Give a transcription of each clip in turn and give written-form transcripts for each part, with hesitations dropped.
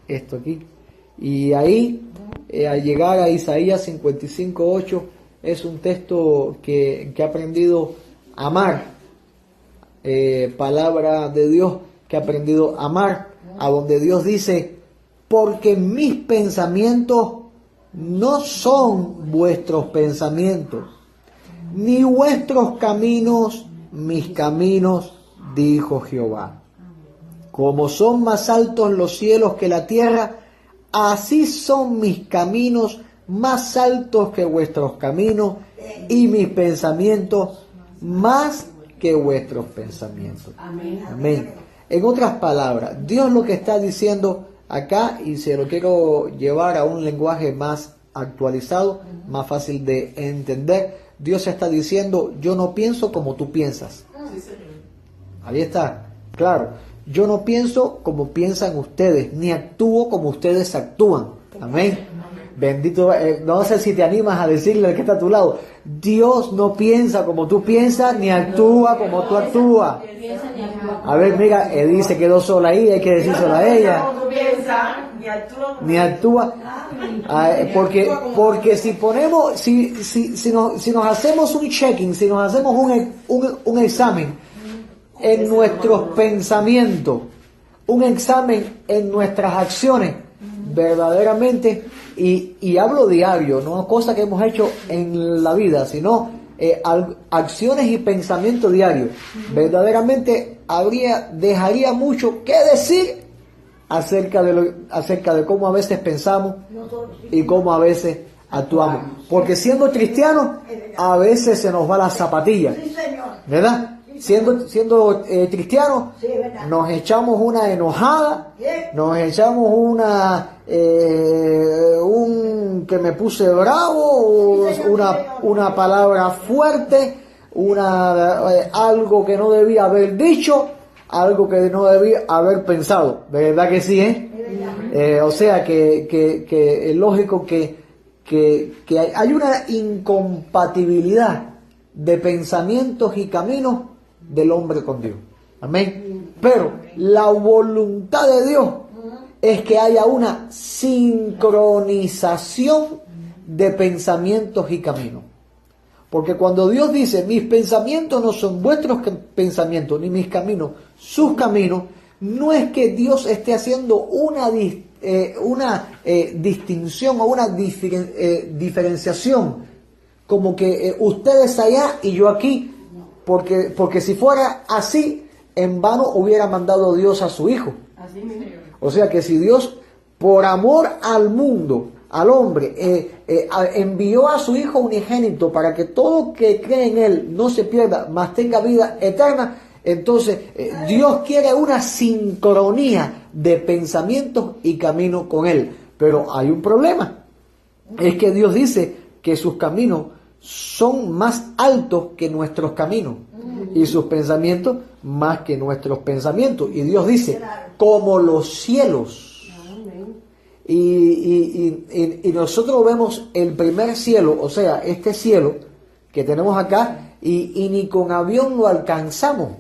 esto aquí. Y ahí, al llegar a Isaías 55:8, es un texto que he aprendido a amar, palabra de Dios que he aprendido a amar, a donde Dios dice, porque mis pensamientos no son vuestros pensamientos, ni vuestros caminos mis caminos, dijo Jehová. Como son más altos los cielos que la tierra, así son mis caminos más altos que vuestros caminos, y mis pensamientos más que vuestros pensamientos. Amén. En otras palabras, Dios lo que está diciendo acá, y se lo quiero llevar a un lenguaje más actualizado, más fácil de entender, Dios está diciendo, yo no pienso como tú piensas. Ahí está, claro. Yo no pienso como piensan ustedes, ni actúo como ustedes actúan. Amén. Bendito, no sé si te animas a decirle al que está a tu lado, Dios no piensa como tú piensas, ni actúa como tú actúas. A ver, mira, Edith se quedó sola ahí, hay que decir sola a ella. Ni actúa. Porque si ponemos, si nos hacemos un checking, si nos hacemos un examen en nuestros pensamientos, un examen en nuestras acciones, verdaderamente, y hablo diario, no cosa que hemos hecho en la vida, sino acciones y pensamiento diario, verdaderamente dejaría mucho que decir acerca de cómo a veces pensamos y cómo a veces actuamos, porque siendo cristianos a veces se nos va la zapatilla, ¿verdad? Siendo cristianos, nos echamos una enojada, nos echamos que me puse bravo, una palabra fuerte, algo que no debía haber dicho, algo que no debía haber pensado. ¿Verdad que sí, O sea que es lógico que hay una incompatibilidad de pensamientos y caminos del hombre con Dios. Amén. Pero la voluntad de Dios es que haya una sincronización de pensamientos y caminos. Porque cuando Dios dice, mis pensamientos no son vuestros pensamientos, ni mis caminos sus caminos, no es que Dios esté haciendo una distinción o una diferenciación, como que ustedes allá y yo aquí. Porque si fuera así, en vano hubiera mandado Dios a su Hijo. O sea que si Dios, por amor al mundo, al hombre, envió a su Hijo unigénito para que todo que cree en Él no se pierda, mas tenga vida eterna, entonces Dios quiere una sincronía de pensamientos y caminos con Él. Pero hay un problema, es que Dios dice que sus caminos son más altos que nuestros caminos y sus pensamientos más que nuestros pensamientos. Y Dios dice, como los cielos. Y nosotros vemos el primer cielo, o sea, este cielo que tenemos acá, y ni con avión lo alcanzamos.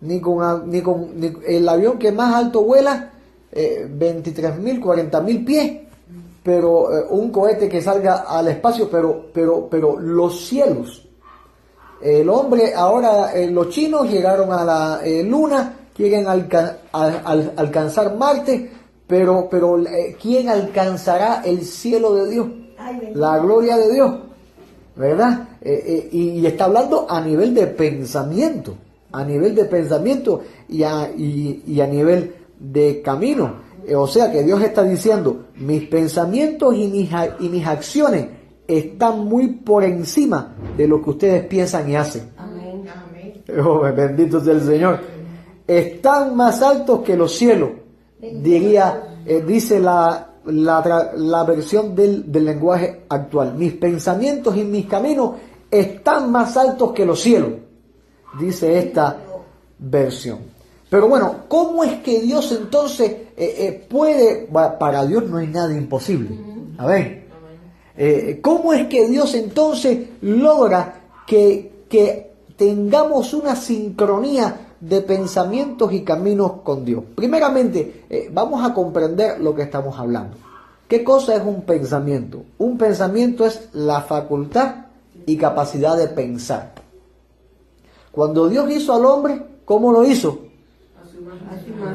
Ni con el avión que más alto vuela, 23.000, 40.000 pies. Pero un cohete que salga al espacio, pero los cielos, el hombre ahora, los chinos llegaron a la luna, quieren alcanzar Marte, pero ¿quién alcanzará el cielo de Dios? La gloria de Dios, ¿verdad? Y está hablando a nivel de pensamiento, y a nivel de camino. O sea que Dios está diciendo, mis pensamientos y mis acciones están muy por encima de lo que ustedes piensan y hacen. Amén. Oh, bendito sea el Señor. Están más altos que los cielos, dice la versión del lenguaje actual. Mis pensamientos y mis caminos están más altos que los cielos, dice esta versión. Pero bueno, ¿cómo es que Dios entonces puede? Para Dios no hay nada imposible. A ver, ¿cómo es que Dios entonces logra que tengamos una sincronía de pensamientos y caminos con Dios. Primeramente, vamos a comprender lo que estamos hablando. ¿Qué cosa es un pensamiento? Un pensamiento es la facultad y capacidad de pensar. Cuando Dios hizo al hombre, ¿cómo lo hizo?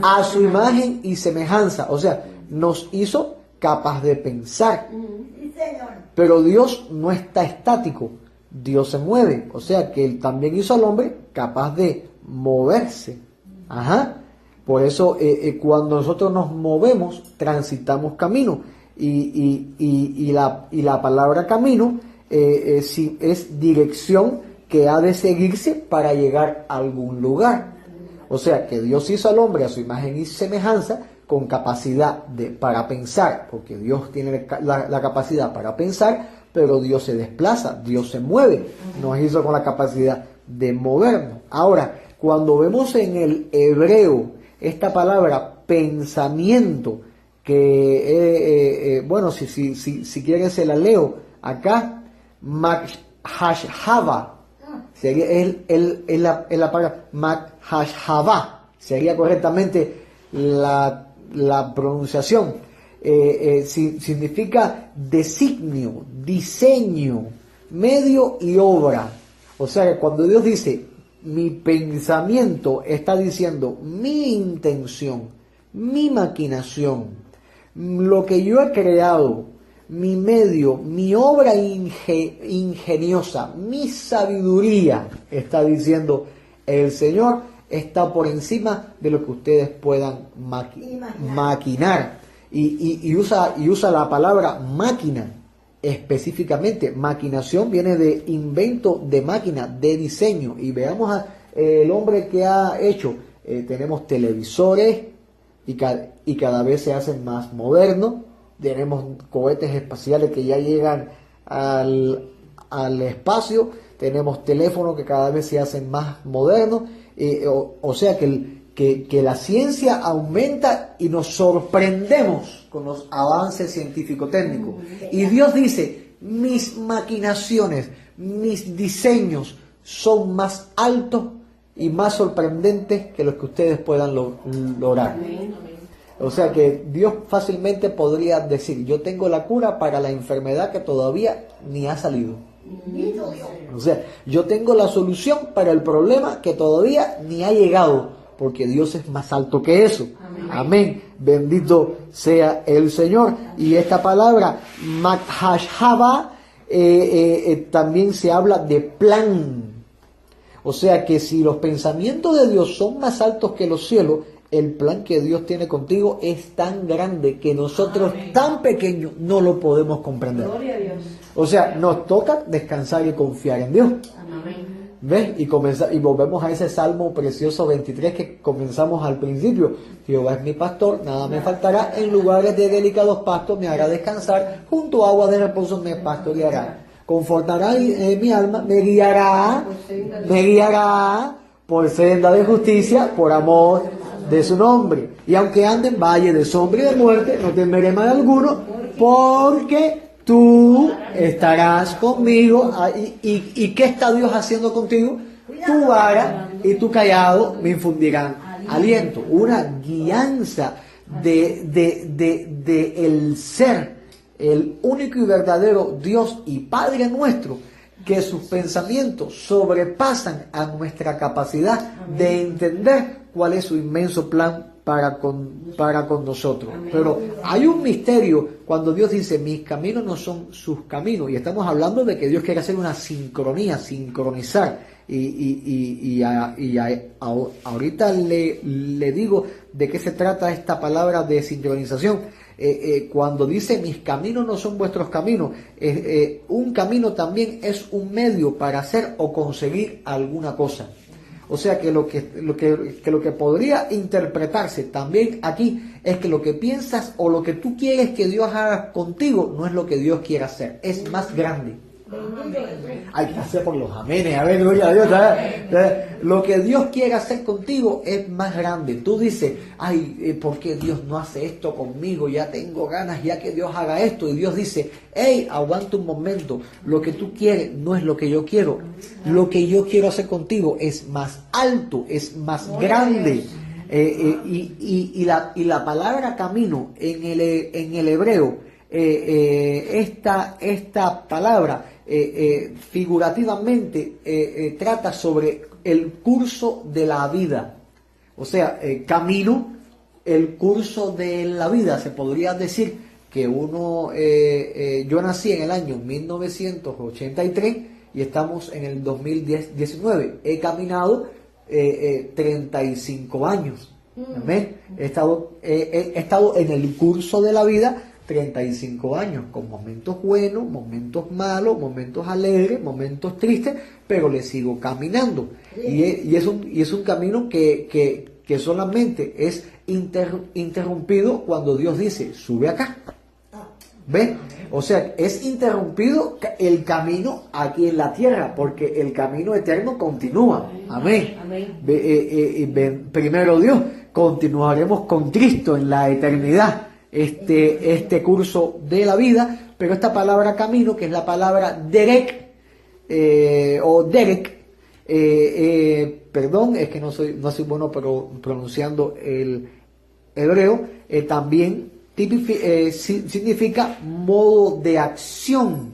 A su imagen y semejanza. O sea, nos hizo capaz de pensar. Pero Dios no está estático. Dios se mueve. O sea, que Él también hizo al hombre capaz de moverse. Ajá. Por eso, cuando nosotros nos movemos, transitamos camino. Y la palabra camino es dirección que ha de seguirse para llegar a algún lugar. O sea que Dios hizo al hombre a su imagen y semejanza con capacidad para pensar, porque Dios tiene la capacidad para pensar, pero Dios se desplaza, Dios se mueve, nos hizo con la capacidad de movernos. Ahora, cuando vemos en el hebreo esta palabra pensamiento, que bueno, si quieres se la leo acá, makhashava, sería es la palabra makhashava, sería correctamente la pronunciación. Significa designio, diseño, medio y obra. O sea que cuando Dios dice mi pensamiento, está diciendo mi intención, mi maquinación, lo que yo he creado, mi medio, mi obra ingeniosa, mi sabiduría, está diciendo el Señor, está por encima de lo que ustedes puedan maquinar. Y usa la palabra máquina específicamente. Maquinación viene de invento de máquina, de diseño. Y veamos el hombre que ha hecho. Tenemos televisores y cada vez se hacen más modernos. Tenemos cohetes espaciales que ya llegan al espacio. Tenemos teléfonos que cada vez se hacen más modernos. O sea que la ciencia aumenta y nos sorprendemos con los avances científico-técnicos. Y Dios dice, mis maquinaciones, mis diseños son más altos y más sorprendentes que los que ustedes puedan lograr. O sea que Dios fácilmente podría decir, yo tengo la cura para la enfermedad que todavía ni ha salido. O sea, yo tengo la solución para el problema que todavía ni ha llegado, porque Dios es más alto que eso. Amén. Bendito sea el Señor. Y esta palabra, makhashava, también se habla de plan. O sea que si los pensamientos de Dios son más altos que los cielos, el plan que Dios tiene contigo es tan grande que nosotros, tan pequeños, no lo podemos comprender. Gloria a Dios. O sea, nos toca descansar y confiar en Dios. Amén. ¿Ves? Y volvemos a ese Salmo precioso 23 que comenzamos al principio. Jehová es mi pastor, nada me faltará, en lugares de delicados pastos me hará descansar, junto a aguas de reposo me pastoreará. Confortará mi alma, me guiará por senda de justicia, por amor de su nombre. Y aunque ande en valle de sombra y de muerte, no temeré mal alguno, porque tú estarás conmigo. ¿Y qué está Dios haciendo contigo? Tu vara y tu callado me infundirán aliento. Una guianza de el ser, el único y verdadero Dios y Padre nuestro, que sus pensamientos sobrepasan a nuestra capacidad de entender cuál es su inmenso plan para con nosotros. Pero hay un misterio cuando Dios dice, mis caminos no son sus caminos. Y estamos hablando de que Dios quiere hacer una sincronía, sincronizar. Ahorita le digo de qué se trata esta palabra de sincronización. Cuando dice, mis caminos no son vuestros caminos, un camino también es un medio para hacer o conseguir alguna cosa. O sea que lo que podría interpretarse también aquí es que lo que piensas o lo que tú quieres que Dios haga contigo no es lo que Dios quiere hacer, es más grande. Hay que hacer por los amenes, a ver, gloria a Dios, ¿sabes? Lo que Dios quiere hacer contigo es más grande. Tú dices, ay, ¿por qué Dios no hace esto conmigo? Ya tengo ganas, ya que Dios haga esto. Y Dios dice, hey, aguanta un momento, lo que tú quieres no es lo que yo quiero. Lo que yo quiero hacer contigo es más alto, es más grande. Y la palabra camino en el hebreo, esta palabra figurativamente trata sobre el curso de la vida. O sea, camino, el curso de la vida. Se podría decir que yo nací en el año 1983 y estamos en el 2019. He caminado 35 años. Amén. He estado en el curso de la vida 35 años, con momentos buenos, momentos malos, momentos alegres, momentos tristes, pero le sigo caminando. Y es un camino que solamente es interrumpido cuando Dios dice, sube acá. ¿Ves? O sea, es interrumpido el camino aquí en la tierra, porque el camino eterno continúa. Amén. Primero Dios, continuaremos con Cristo en la eternidad. Este curso de la vida, pero esta palabra camino, que es la palabra derek, perdón, es que no soy bueno pronunciando el hebreo, también significa modo de acción.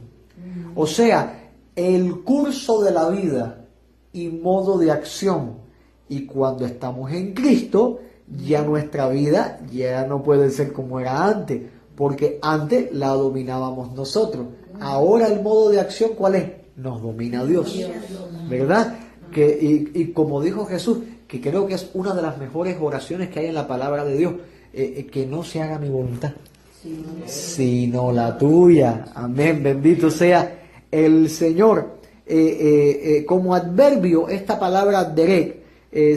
O sea, el curso de la vida y modo de acción. Y cuando estamos en Cristo, ya nuestra vida ya no puede ser como era antes, porque antes la dominábamos nosotros. Ahora el modo de acción, ¿cuál es? Nos domina Dios, ¿verdad? Y como dijo Jesús, que creo que es una de las mejores oraciones que hay en la palabra de Dios, que no se haga mi voluntad, sino la tuya. Amén, bendito sea el Señor. Como adverbio, esta palabra derek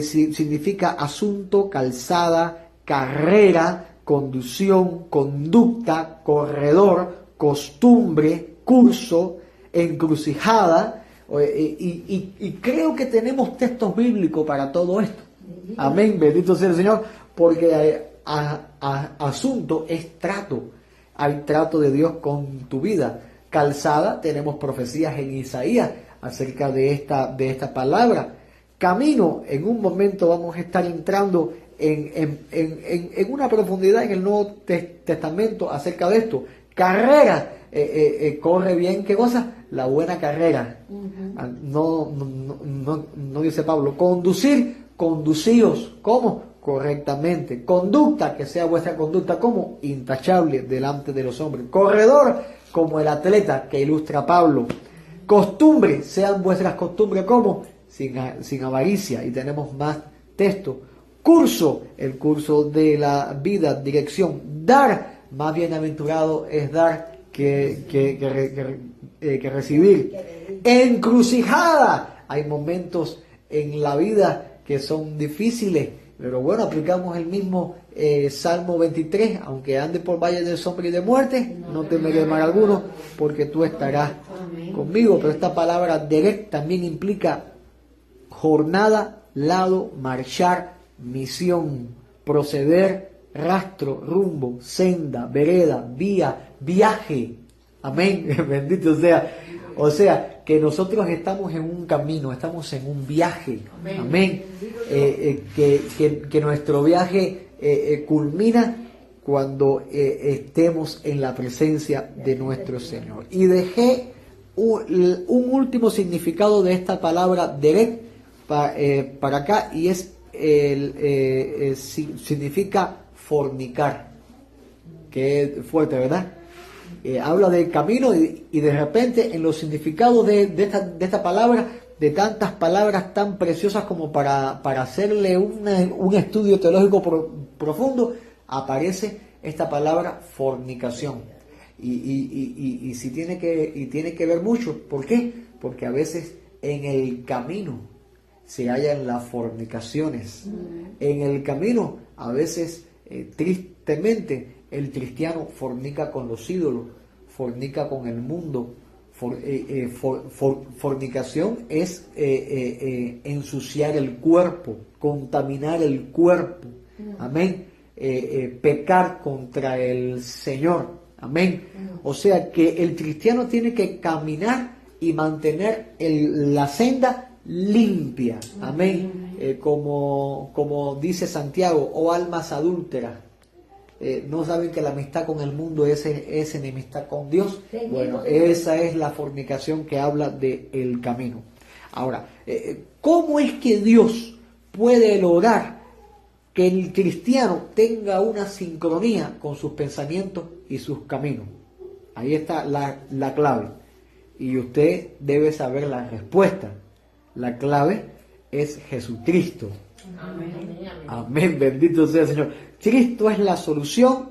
significa asunto, calzada, carrera, conducción, conducta, corredor, costumbre, curso, encrucijada, y creo que tenemos textos bíblicos para todo esto. Amén, bendito sea el Señor, porque asunto es trato. Hay trato de Dios con tu vida. Calzada, tenemos profecías en Isaías acerca de esta palabra. Camino, en un momento vamos a estar entrando en una profundidad en el Nuevo Testamento acerca de esto. Carrera, corre bien, ¿qué cosa? La buena carrera. No dice Pablo. Conducir, conducíos, ¿cómo? Correctamente. Conducta, que sea vuestra conducta como intachable delante de los hombres. Corredor, como el atleta que ilustra Pablo. Costumbre, sean vuestras costumbres como sin avaricia, y tenemos más texto. Curso, el curso de la vida, dirección. Dar, más bienaventurado es dar que recibir. Encrucijada, hay momentos en la vida que son difíciles, pero bueno, aplicamos el mismo Salmo 23, aunque ande por valle de sombra y de muerte, no temeré mal alguno, porque tú estarás conmigo. Pero esta palabra derek también implica jornada, lado, marchar, misión, proceder, rastro, rumbo, senda, vereda, vía, viaje. Amén, bendito sea. O sea, que nosotros estamos en un camino, estamos en un viaje. Amén. Que nuestro viaje culmina cuando estemos en la presencia de nuestro Señor. Y dejé un último significado de esta palabra derek para acá, y es significa fornicar. Qué fuerte, ¿verdad? Habla del camino y de repente en los significados de esta palabra, de tantas palabras tan preciosas como para hacerle un estudio teológico profundo, aparece esta palabra fornicación. Y si tiene que ver mucho. ¿Por qué? Porque a veces en el camino se hallan las fornicaciones. En el camino, a veces, tristemente, el cristiano fornica con los ídolos, fornica con el mundo, Fornicación es ensuciar el cuerpo, contaminar el cuerpo. Amén. Pecar contra el Señor. Amén. O sea que el cristiano tiene que caminar y mantener la senda limpia. Amén. Como dice Santiago, oh almas adúlteras, ¿no saben que la amistad con el mundo es enemistad con Dios? Bueno, esa es la fornicación que habla del camino. Ahora, ¿cómo es que Dios puede lograr que el cristiano tenga una sincronía con sus pensamientos y sus caminos? Ahí está la clave. Y usted debe saber la respuesta. La clave es Jesucristo. Amén. Amén, bendito sea el Señor. Cristo es la solución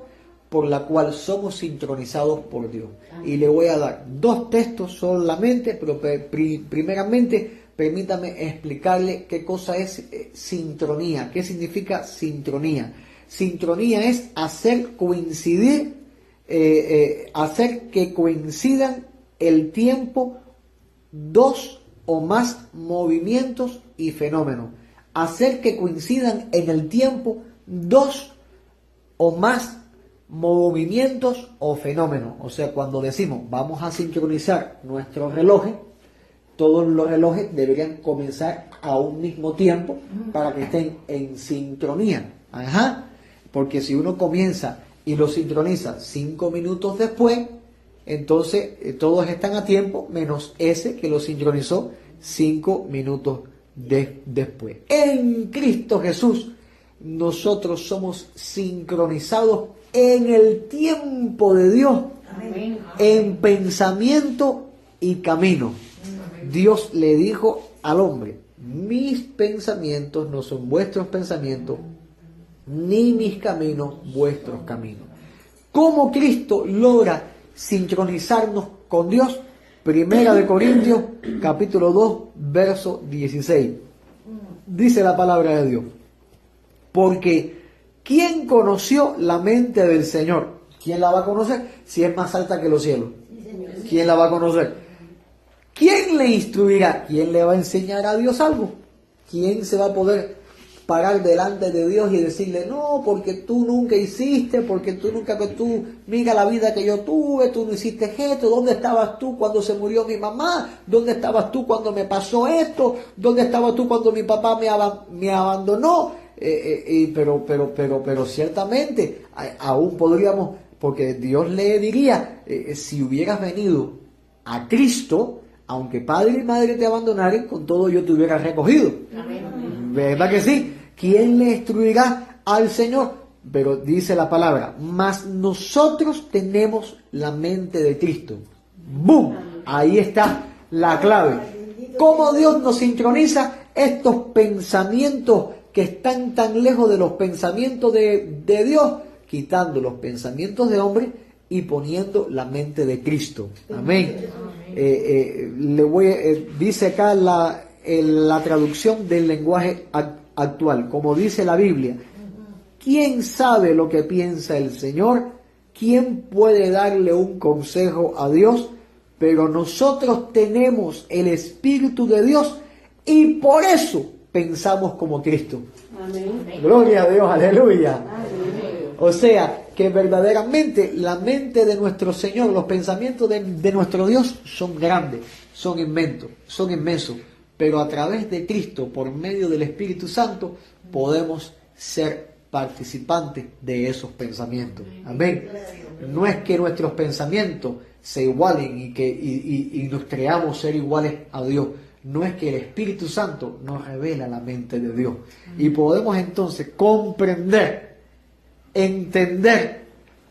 por la cual somos sincronizados por Dios. Y le voy a dar 2 textos solamente, pero primeramente permítame explicarle qué cosa es sincronía. ¿Qué significa sincronía? Sincronía es hacer coincidir, hacer que coincidan el tiempo 2 o más movimientos y fenómenos. Hacer que coincidan en el tiempo 2 o más movimientos o fenómenos. O sea, cuando decimos vamos a sincronizar nuestros relojes, todos los relojes deberían comenzar a un mismo tiempo para que estén en sincronía. Ajá. Porque si uno comienza y lo sincroniza 5 minutos después, entonces todos están a tiempo, menos ese que lo sincronizó 5 minutos después. En Cristo Jesús, nosotros somos sincronizados en el tiempo de Dios, amén, en pensamiento y camino. Amén. Dios le dijo al hombre, mis pensamientos no son vuestros pensamientos, ni mis caminos vuestros caminos. ¿Cómo Cristo logra sincronizarnos con Dios? Primera de Corintios, capítulo 2, verso 16. Dice la palabra de Dios. Porque ¿quién conoció la mente del Señor? ¿Quién la va a conocer? Si es más alta que los cielos. ¿Quién la va a conocer? ¿Quién le instruirá? ¿Quién le va a enseñar a Dios algo? ¿Quién se va a poder parar delante de Dios y decirle, no, porque tú nunca hiciste, porque tú mira la vida que yo tuve, tú no hiciste esto, ¿dónde estabas tú cuando se murió mi mamá? ¿Dónde estabas tú cuando me pasó esto? ¿Dónde estabas tú cuando mi papá me abandonó? Pero ciertamente aún podríamos, porque Dios le diría, si hubieras venido a Cristo, aunque padre y madre te abandonaren, con todo yo te hubiera recogido. Amén. ¿Verdad que sí? ¿Quién le instruirá al Señor? Pero dice la palabra, mas nosotros tenemos la mente de Cristo. ¡Bum! Ahí está la clave. ¿Cómo Dios nos sincroniza estos pensamientos que están tan lejos de los pensamientos de Dios? Quitando los pensamientos de hombre y poniendo la mente de Cristo. Amén. Dice acá la traducción del lenguaje actual, como dice la Biblia, ¿quién sabe lo que piensa el Señor? ¿Quién puede darle un consejo a Dios? Pero nosotros tenemos el Espíritu de Dios y por eso pensamos como Cristo. Amén. Gloria a Dios, aleluya. Amén. O sea, que verdaderamente la mente de nuestro Señor, los pensamientos de nuestro Dios son grandes, son inmensos. Pero a través de Cristo, por medio del Espíritu Santo, podemos ser participantes de esos pensamientos. Amén. No es que nuestros pensamientos se igualen y nos creamos ser iguales a Dios. No es que el Espíritu Santo nos revela la mente de Dios. Y podemos entonces comprender, entender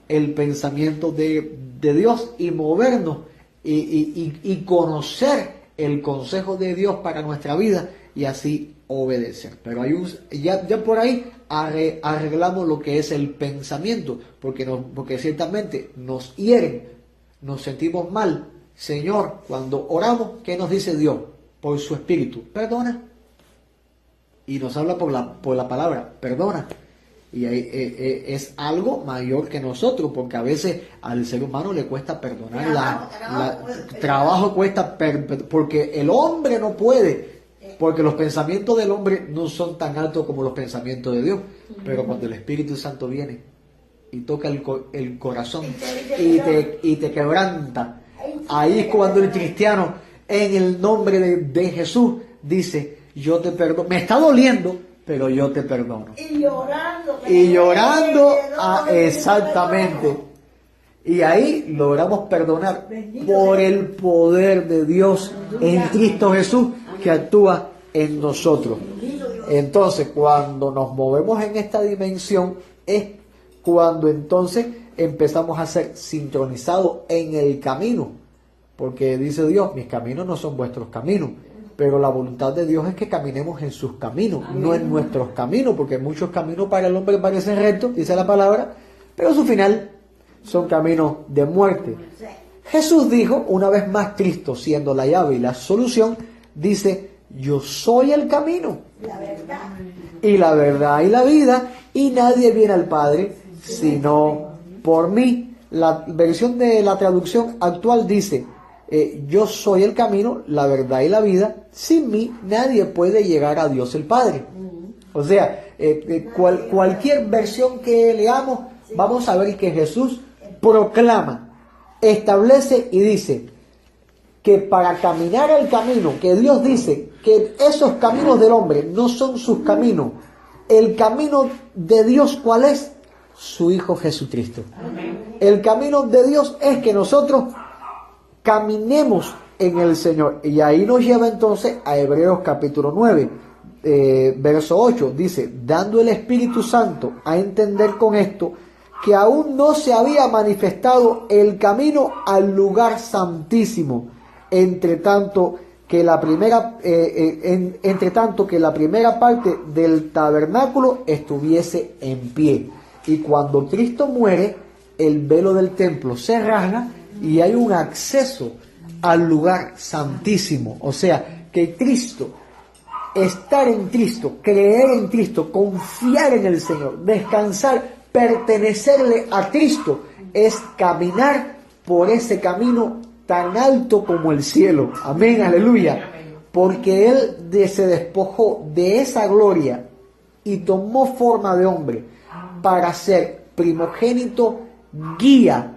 el pensamiento de Dios y movernos y conocer el consejo de Dios para nuestra vida y así obedecer. Pero ya por ahí arreglamos lo que es el pensamiento, porque ciertamente nos hieren, nos sentimos mal. Señor, cuando oramos, ¿qué nos dice Dios? Por su Espíritu, perdona. Y nos habla por la palabra, perdona. Y es algo mayor que nosotros, porque a veces al ser humano le cuesta perdonar, trabajo cuesta, porque el hombre no puede, porque los pensamientos del hombre no son tan altos como los pensamientos de Dios. Pero cuando el Espíritu Santo viene y toca el corazón y te quebranta, ahí es cuando el cristiano, en el nombre de Jesús, dice: yo te perdono, me está doliendo, pero yo te perdono. Y llorando, exactamente. Y ahí logramos perdonar por el poder de Dios en Cristo Jesús que actúa en nosotros. Entonces, cuando nos movemos en esta dimensión, es cuando entonces empezamos a ser sincronizados en el camino. Porque dice Dios: mis caminos no son vuestros caminos. Pero la voluntad de Dios es que caminemos en sus caminos, no en nuestros caminos, porque muchos caminos para el hombre parecen rectos, dice la palabra, pero su final son caminos de muerte. Jesús dijo, una vez más Cristo siendo la llave y la solución, dice: yo soy el camino, la verdad y la vida, y nadie viene al Padre sino por mí. La versión de la traducción actual dice: yo soy el camino, la verdad y la vida. Sin mí nadie puede llegar a Dios el Padre. O sea, cualquier versión que leamos, vamos a ver que Jesús proclama, establece y dice que para caminar el camino, que Dios dice que esos caminos del hombre no son sus caminos. El camino de Dios, ¿cuál es? Su Hijo Jesucristo. El camino de Dios es que nosotros caminemos en el Señor. Y ahí nos lleva entonces a Hebreos capítulo 9, verso 8. Dice: dando el Espíritu Santo a entender con esto que aún no se había manifestado el camino al lugar santísimo, entre tanto que la primera parte del tabernáculo estuviese en pie. Y cuando Cristo muere, el velo del templo se rasga y hay un acceso al lugar santísimo. O sea, que Cristo, estar en Cristo, creer en Cristo, confiar en el Señor, descansar, pertenecerle a Cristo, es caminar por ese camino tan alto como el cielo. Amén, aleluya. Porque Él se despojó de esa gloria y tomó forma de hombre para ser primogénito, guía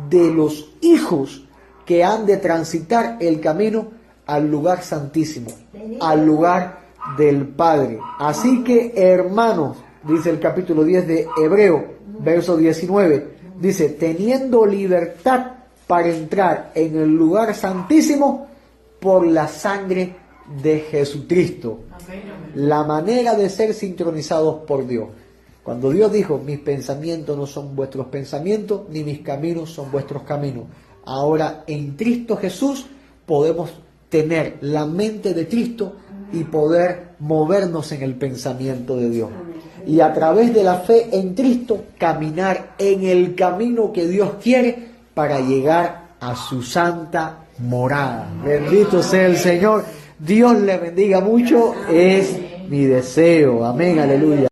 de los hijos que han de transitar el camino al lugar santísimo, al lugar del Padre. Así que, hermanos, dice el capítulo 10 de Hebreo, verso 19, dice: teniendo libertad para entrar en el lugar santísimo por la sangre de Jesucristo. La manera de ser sincronizados por Dios. Cuando Dios dijo: mis pensamientos no son vuestros pensamientos, ni mis caminos son vuestros caminos. Ahora en Cristo Jesús podemos tener la mente de Cristo y poder movernos en el pensamiento de Dios. Y a través de la fe en Cristo, caminar en el camino que Dios quiere para llegar a su santa morada. Bendito sea el Señor. Dios le bendiga mucho. Es mi deseo. Amén, aleluya.